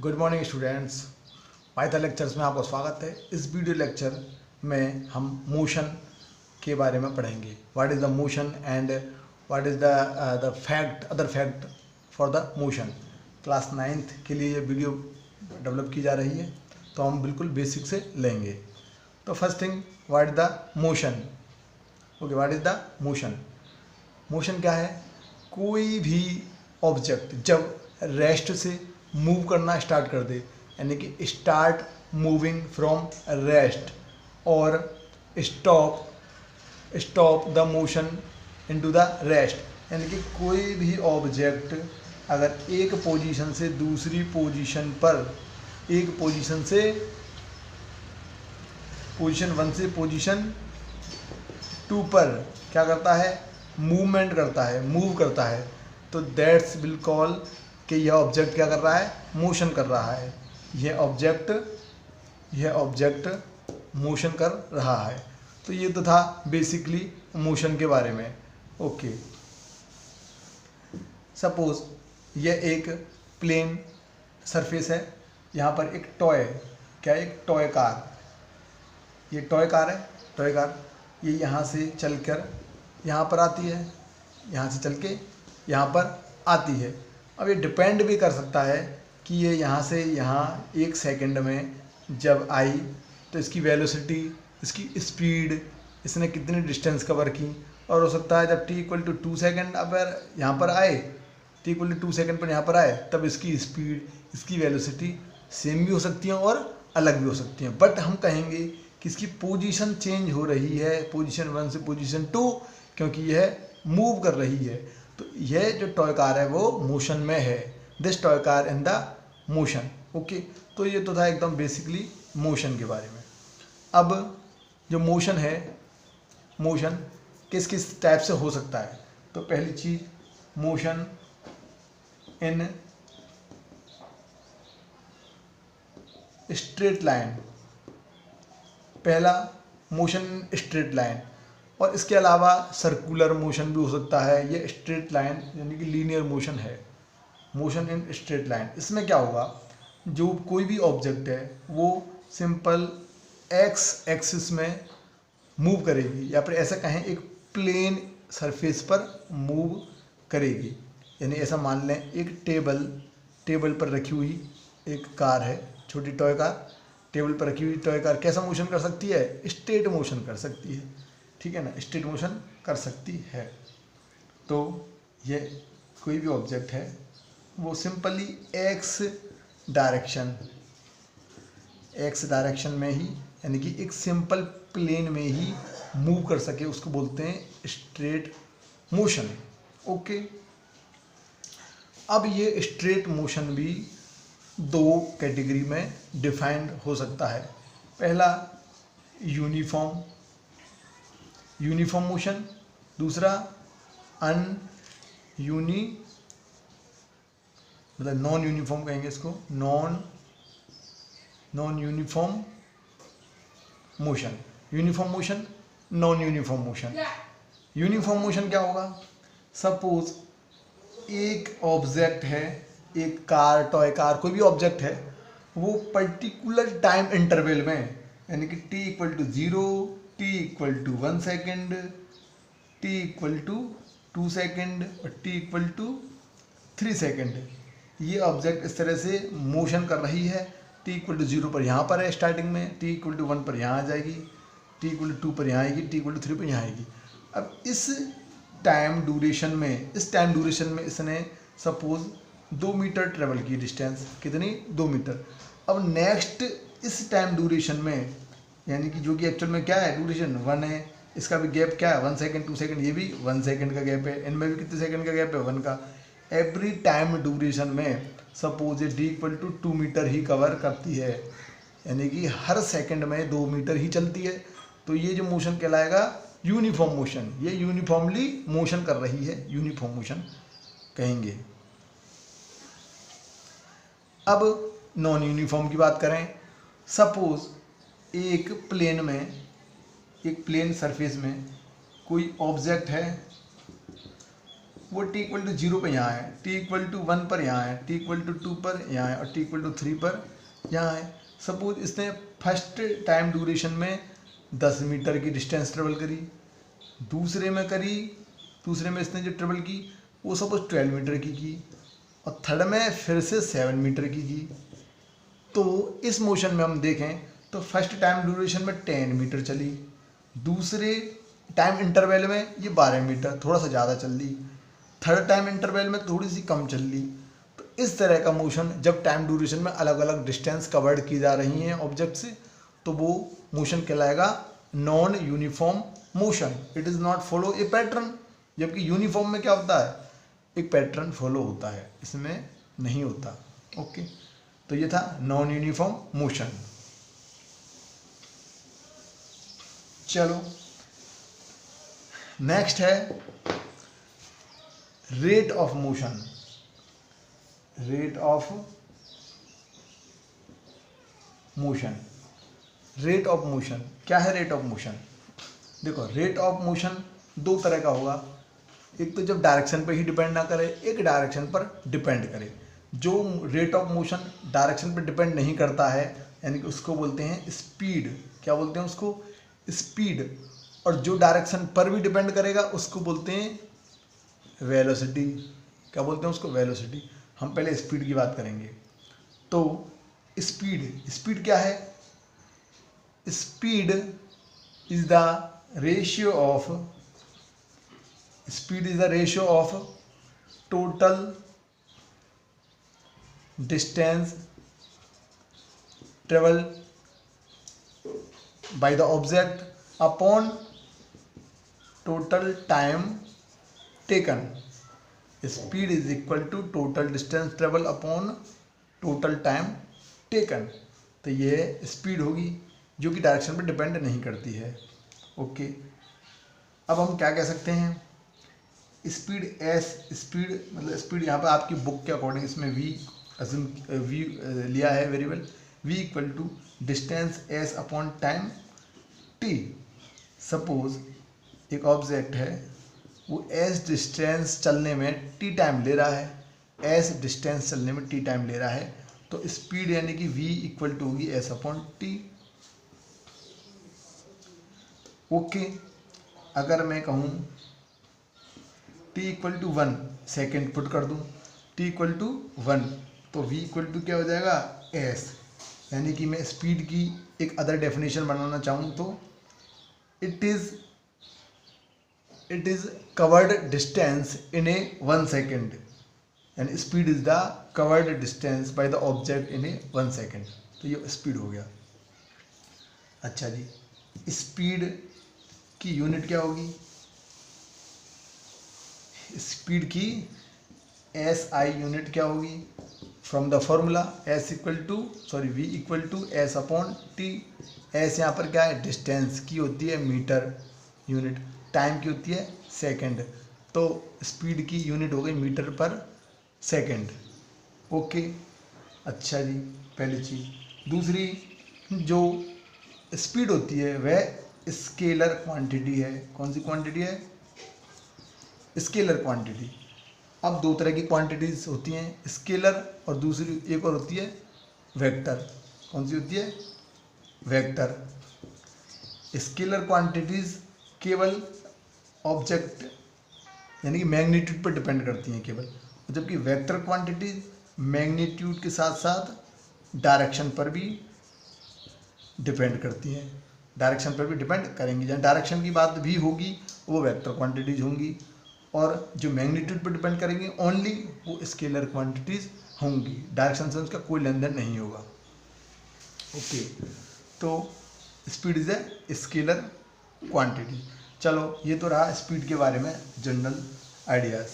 Good morning students. Python lectures में आपका स्वागत है। इस वीडियो लेक्चर में हम मोशन के बारे में पढ़ेंगे। What is the motion and what is the fact other fact for the motion. Class 9th के लिए ये वीडियो डेवलप की जा रही है, तो हम बिल्कुल बेसिक से लेंगे। तो first thing, what is the motion. Okay, what is the motion. Motion क्या है? कोई भी ऑब्जेक्ट जब रेस्ट से मूव करना स्टार्ट कर दे, यानी कि स्टार्ट मूविंग फ्रॉम रेस्ट और stop the motion into the rest, यानी कि कोई भी ऑब्जेक्ट अगर एक पोजीशन से दूसरी पोजीशन पर, एक पोजीशन से पोजीशन 1 से पोजीशन 2 पर क्या करता है? मूवमेंट करता है, मूव करता है, तो दैट्स विल कॉल कि यह ऑब्जेक्ट क्या कर रहा है? मोशन कर रहा है। यह ऑब्जेक्ट मोशन कर रहा है। तो ये तो था बेसिकली मोशन के बारे में। ओके, सपोज यह एक प्लेन सरफेस है, यहाँ पर एक टॉय, क्या है? एक टॉय कार। ये टॉय कार है, टॉय कार। ये यहाँ से चलकर यहाँ पर आती है, यहाँ से चल के यहाँ पर आती है। अब ये डिपेंड भी कर सकता है कि ये यहाँ से यहाँ 1 सेकंड में जब आई तो इसकी वेलोसिटी, इसकी स्पीड, इसने कितनी डिस्टेंस कवर की। और हो सकता है जब t=2 सेकंड अगर यहाँ पर आए, t=2 सेकंड पर यहाँ पर आए, तब इसकी स्पीड, इसकी वेलोसिटी सेम भी हो सकती हैं और अलग भी हो सकती हैं। बट हम कहेंगे कि इसकी पोजीशन चेंज हो रही है, पोजीशन 1 से पोजीशन 2, क्योंकि यह मूव कर रही है। तो यह जो टॉय कार है वो मोशन में है। This toy car in the motion. Okay, तो ये तो था एकदम बेसिकली मोशन के बारे में। अब जो मोशन है, मोशन किस किस टाइप से हो सकता है? तो पहली चीज, मोशन इन स्ट्रेट लाइन। पहला मोशन स्ट्रेट लाइन, और इसके अलावा सर्कुलर मोशन भी हो सकता है। ये स्ट्रेट लाइन यानी कि लीनियर मोशन है, मोशन इन स्ट्रेट लाइन। इसमें क्या होगा? जो कोई भी ऑब्जेक्ट है वो सिंपल एक्स एक्सिस में मूव करेगी, या फिर ऐसा कहें एक प्लेन सरफेस पर मूव करेगी। यानी ऐसा मान लें एक टेबल पर रखी हुई एक कार है, छोटी टॉय कार। टेबल पर रखी हुई टॉय कार कैसा मोशन कर सकती है? स्ट्रेट मोशन कर सकती है, ठीक है ना, स्ट्रेट मोशन कर सकती है। तो ये कोई भी ऑब्जेक्ट है वो सिंपली एक्स डायरेक्शन में ही, यानी कि एक सिंपल प्लेन में ही मूव कर सके, उसको बोलते हैं स्ट्रेट मोशन। ओके, अब ये स्ट्रेट मोशन भी 2 कैटेगरी में डिफाइंड हो सकता है। पहला यूनिफॉर्म मोशन, दूसरा मतलब नॉन यूनिफॉर्म कहेंगे इसको, non uniform motion. Uniform motion, non uniform motion. Uniform motion क्या होगा? सपोज एक ऑब्जेक्ट है, एक कार, टॉय कार, कोई भी ऑब्जेक्ट है, वो पर्टिकुलर टाइम इंटरवल में, यानी कि t=0, t=1 second, t=2 second और t=3 सेकेंड, ये ऑब्जेक्ट इस तरह से मोशन कर रही है। t=0 पर यहाँ पर है स्टार्टिंग में, t=1 पर यहाँ आ जाएगी, t=2 पर यहाँ आएगी, t=3 पर यहाँ आएगी। अब इस टाइम ड्यूरेशन में इसने सपोज 2 मीटर ट्रेवल की डिस्टेंस, कितनी? 2 मीटर। अब नेक्स्ट इस टाइम ड्यूरेशन में, यानी कि जो कि एक्चुअल में क्या है, ड्यूरेशन 1 है, इसका भी गैप क्या है? 1 सेकेंड, 2 सेकेंड, ये भी 1 सेकेंड का गैप है, इनमें भी कितने सेकेंड का गैप है? 1 का। एवरी टाइम ड्यूरेशन में सपोज ये d=2 मीटर ही कवर करती है, यानी कि हर सेकंड में 2 मीटर ही चलती है। तो ये जो मोशन कहलाएगा यूनिफॉर्म मोशन। ये यूनिफॉर्मली मोशन कर रही है, यूनिफॉर्म मोशन कहेंगे। अब नॉन यूनिफॉर्म की बात करें, सपोज एक प्लेन सरफेस में कोई ऑब्जेक्ट है, वो t इक्वल टू 0 पर यहाँ है, t इक्वल टू 1 पर यहाँ है, t इक्वल टू 2 पर यहाँ है और t इक्वल टू 3 पर यहाँ है। सपोज इसने फर्स्ट टाइम ड्यूरेशन में 10 मीटर की डिस्टेंस ट्रेवल करी, दूसरे में इसने जो ट्रेवल की वो सपोज 12 मीटर की और थर्ड में फिर से 7 मीटर की। तो इस मोशन में हम देखें तो फर्स्ट टाइम ड्यूरेशन में 10 मीटर चली, दूसरे टाइम इंटरवल में ये 12 मीटर, थोड़ा सा ज़्यादा चल ली, थर्ड टाइम इंटरवल में थोड़ी सी कम चल ली। तो इस तरह का मोशन जब टाइम ड्यूरेशन में अलग अलग डिस्टेंस कवर्ड की जा रही हैं ऑब्जेक्ट से, तो वो मोशन कहलाएगा non uniform motion. It is not follow A pattern. जबकि यूनिफॉर्म में क्या होता है, एक पैटर्न फॉलो होता है, इसमें नहीं होता। ओके, तो ये था नॉन यूनिफॉर्म मोशन। चलो नेक्स्ट है rate of motion. Rate of motion, rate of motion क्या है? रेट ऑफ मोशन देखो, रेट ऑफ मोशन दो तरह का होगा। एक तो जब डायरेक्शन पर ही डिपेंड ना करे, एक डायरेक्शन पर डिपेंड करे। जो रेट ऑफ मोशन डायरेक्शन पर डिपेंड नहीं करता है, यानी कि उसको बोलते हैं स्पीड। क्या बोलते हैं उसको? स्पीड। और जो डायरेक्शन पर भी डिपेंड करेगा उसको बोलते हैं वेलोसिटी। क्या बोलते हैं उसको? वेलोसिटी। हम पहले स्पीड की बात करेंगे। तो स्पीड क्या है? Speed is the ratio of total distance travel by the object upon total time taken. Speed is equal to total distance travel upon total time taken. तो ये स्पीड होगी जो कि डायरेक्शन पर डिपेंड नहीं करती है। ओके, अब हम क्या कह सकते हैं? स्पीड मतलब स्पीड यहाँ पर आपकी बुक के अकॉर्डिंग इसमें वी लिया है variable. v equal to distance s upon time t। Suppose एक ऑब्जेक्ट है, वो s डिस्टेंस चलने में t टाइम ले रहा है, s डिस्टेंस चलने में t टाइम ले रहा है, तो स्पीड यानी कि v इक्वल टू होगी s अपॉन t। ओके, अगर मैं कहूँ t equal to 1 second put कर दूँ, t इक्वल टू 1, तो v इक्वल टू क्या हो जाएगा? s। यानी कि मैं स्पीड की एक अदर डेफिनेशन बनाना चाहूँ तो it is covered distance in a 1 second. यानी speed is the covered distance by the object in a 1 second. तो ये स्पीड हो गया। अच्छा जी, स्पीड की यूनिट क्या होगी? स्पीड की SI यूनिट क्या होगी? From the formula v equal to S upon T. S यहाँ पर क्या है? डिस्टेंस की होती है मीटर यूनिट, टाइम की होती है सेकंड। तो स्पीड की यूनिट हो गई मीटर पर सेकंड। ओके, अच्छा जी, पहली चीज़। दूसरी, जो स्पीड होती है वह स्केलर क्वांटिटी है। कौन सी क्वांटिटी है? Scalar quantity. अब दो तरह की क्वांटिटीज़ होती हैं, स्केलर और दूसरी एक और होती है वेक्टर। कौन सी होती है? वेक्टर। स्केलर क्वांटिटीज़ केवल ऑब्जेक्ट यानी कि मैग्नीट्यूड पर डिपेंड करती हैं केवल, जबकि वेक्टर क्वांटिटीज़ मैग्नीट्यूड के साथ साथ डायरेक्शन पर भी डिपेंड करती हैं। डायरेक्शन पर भी डिपेंड करेंगी। जहाँ डायरेक्शन की बात भी होगी वो वेक्टर क्वांटिटीज़ होंगी, और जो मैग्नीट्यूड पर डिपेंड करेंगी ओनली वो स्केलर क्वांटिटीज़ होंगी। डायरेक्शन से उसका कोई लेन देन नहीं होगा। ओके, तो speed is a scalar quantity. चलो, ये तो रहा स्पीड के बारे में जनरल आइडियाज़।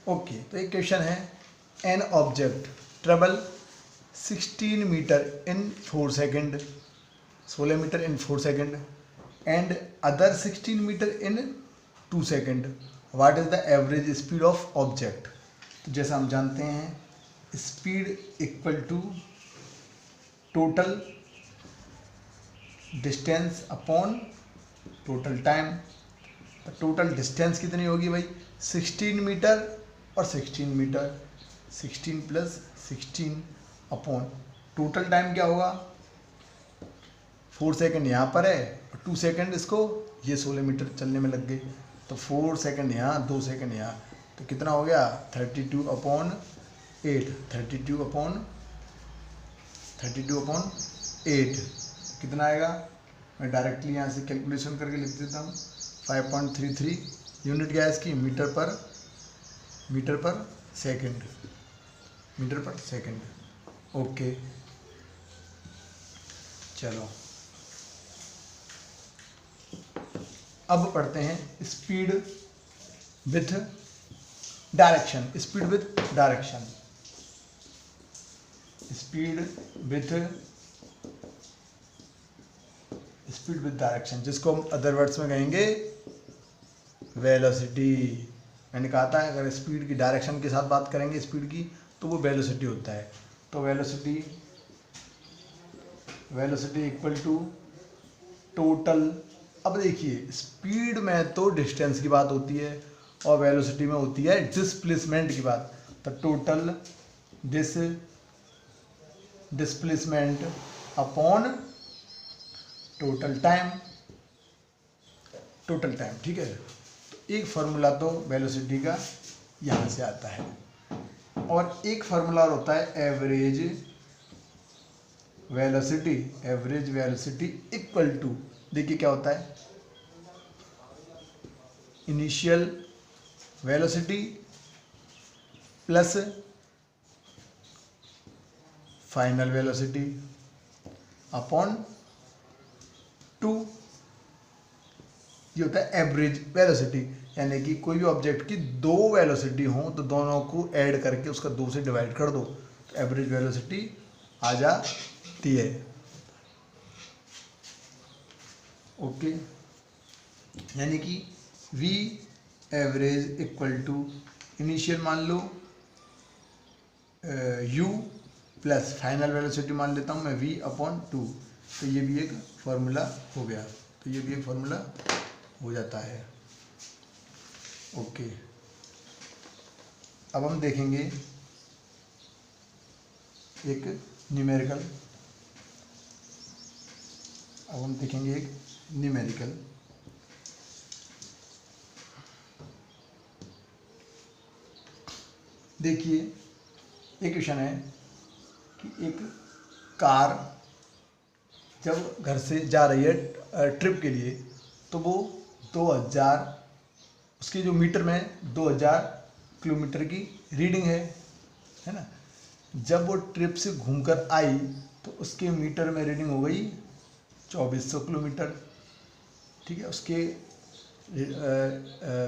ओके, तो एक क्वेश्चन है, an object travel 16 metre in 4 second, 16 metre in 4 second and other 16 meter in 2 second. What is the average speed of object? तो जैसा हम जानते हैं speed equal to total distance upon total time, तो total distance कितनी होगी भाई 16 metre और 16 metre, 16 plus 16 upon total time क्या होगा 4 सेकेंड यहाँ पर है और 2 सेकेंड इसको ये 16 मीटर चलने में लग गए, तो 4 सेकेंड यहाँ 2 सेकेंड यहाँ, तो कितना हो गया 32 अपॉन 8, 32 अपॉन 8 कितना आएगा, मैं डायरेक्टली यहाँ से कैलकुलेशन करके लिख देता हूँ 5.33 यूनिट क्या है इसकी मीटर पर सेकेंड। ओके चलो अब पढ़ते हैं speed with direction. Speed with direction जिसको हम अदर वर्ड्स में कहेंगे वेलोसिटी। मैंने कहा था अगर स्पीड की डायरेक्शन के साथ बात करेंगे स्पीड की तो वो वेलोसिटी होता है। तो वेलोसिटी इक्वल टू टोटल, अब देखिए स्पीड में तो डिस्टेंस की बात होती है और वेलोसिटी में होती है डिस्प्लेसमेंट की बात, तो total displacement upon total time, ठीक है। तो एक फार्मूला तो वेलोसिटी का यहाँ से आता है और एक फार्मूला होता है एवरेज वेलोसिटी इक्वल टू, देखिए क्या होता है initial velocity plus final velocity upon 2, ये होता है एवरेज वेलोसिटी, यानी कि कोई भी ऑब्जेक्ट की 2 वेलोसिटी हो तो दोनों को ऐड करके उसका 2 से डिवाइड कर दो तो एवरेज वेलोसिटी आ जाती है। ओके, यानी कि v average equal to initial मान लो u प्लस फाइनल वेलोसिटी मान लेता हूँ मैं v अपॉन 2, तो ये भी एक फार्मूला हो गया, तो ये भी एक फार्मूला हो जाता है। ओके, अब हम देखेंगे एक न्यूमेरिकल, देखिए एक क्वेश्चन है कि एक कार जब घर से जा रही है ट्रिप के लिए तो वो 2000, उसकी जो मीटर में 2000 किलोमीटर की रीडिंग है ना। जब वो ट्रिप से घूमकर आई तो उसके मीटर में रीडिंग हो गई 2400 किलोमीटर, ठीक है, उसके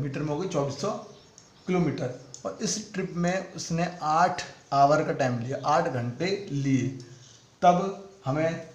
मीटर में हो गई 2400 किलोमीटर। और इस ट्रिप में उसने 8 आवर का टाइम लिया, 8 घंटे लिए, तब हमें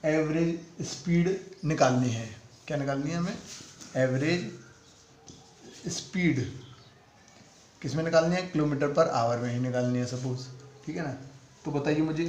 एवरेज स्पीड निकालनी है। क्या निकालनी है हमें? एवरेज स्पीड किस में निकालनी है? किलोमीटर पर आवर में ही निकालनी है सपोज, ठीक है ना। तो बताइए मुझे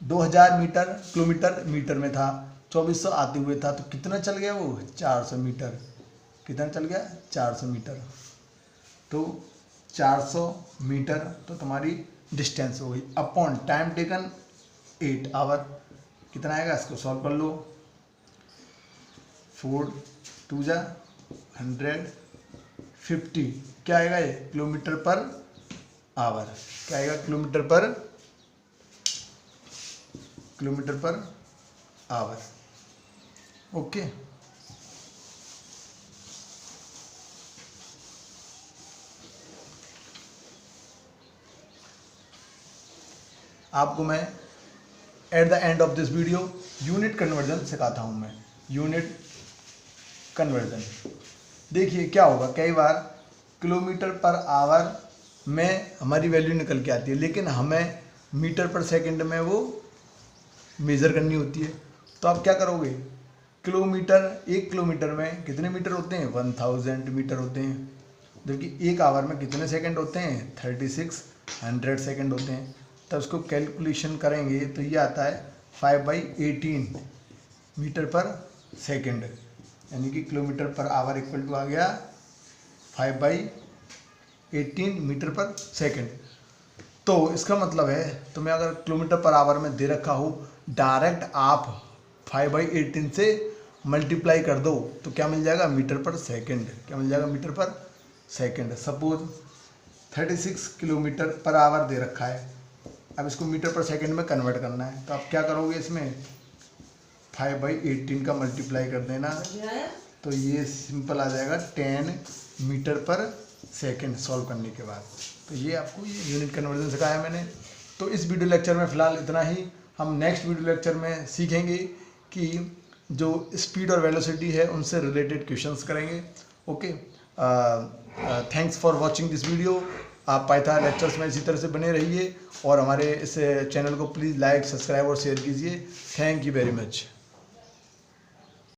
2000 किलोमीटर मीटर में था, 2400 आते हुए था, तो कितना चल गया वो? 400 मीटर। कितना चल गया? 400 मीटर। तो 400 मीटर तो तुम्हारी डिस्टेंस हो गई, अपॉन टाइम टेकन 8 आवर। कितना आएगा? इसको सॉल्व कर लो। 4 2 जा 150, क्या आएगा ये? किलोमीटर पर आवर। क्या आएगा? किलोमीटर पर आवर। ओके, आपको मैं at the end of this video unit conversion सिखाता हूं मैं। यूनिट कन्वर्जन देखिए क्या होगा, कई बार किलोमीटर पर आवर में हमारी वैल्यू निकल के आती है, लेकिन हमें मीटर पर सेकंड में वो मेज़र करनी होती है। तो आप क्या करोगे? किलोमीटर, 1 किलोमीटर में कितने मीटर होते हैं? 1000 मीटर होते हैं, जबकि 1 आवर में कितने सेकंड होते हैं? 3600 सेकंड होते हैं। तब उसको कैलकुलेशन करेंगे तो ये आता है 5/18 मीटर पर सेकंड। यानी कि किलोमीटर पर आवर इक्वल टू आ गया 5/18 मीटर पर सेकंड। तो इसका मतलब है तुम्हें अगर किलोमीटर पर आवर में दे रखा हो, डायरेक्ट आप 5/18 से मल्टीप्लाई कर दो तो क्या मिल जाएगा, मीटर पर सेकंड। क्या मिल जाएगा, मीटर पर सेकंड। सपोज 36 किलोमीटर पर आवर दे रखा है, अब इसको मीटर पर सेकंड में कन्वर्ट करना है, तो आप क्या करोगे, इसमें 5/18 का मल्टीप्लाई कर देना, तो ये सिंपल आ जाएगा 10 मीटर पर सेकंड सॉल्व करने के बाद। तो ये आपको ये यूनिट कन्वर्जन सिखाया मैंने। तो इस वीडियो लेक्चर में फ़िलहाल इतना ही। हम नेक्स्ट वीडियो लेक्चर में सीखेंगे कि जो स्पीड और वेलोसिटी है उनसे रिलेटेड क्वेश्चंस करेंगे। Okay, thanks for watching this video. आप पाइथन लेक्चर्स में इसी तरह से बने रहिए और हमारे इस चैनल को प्लीज़ लाइक, सब्सक्राइब और शेयर कीजिए। Thank you very much.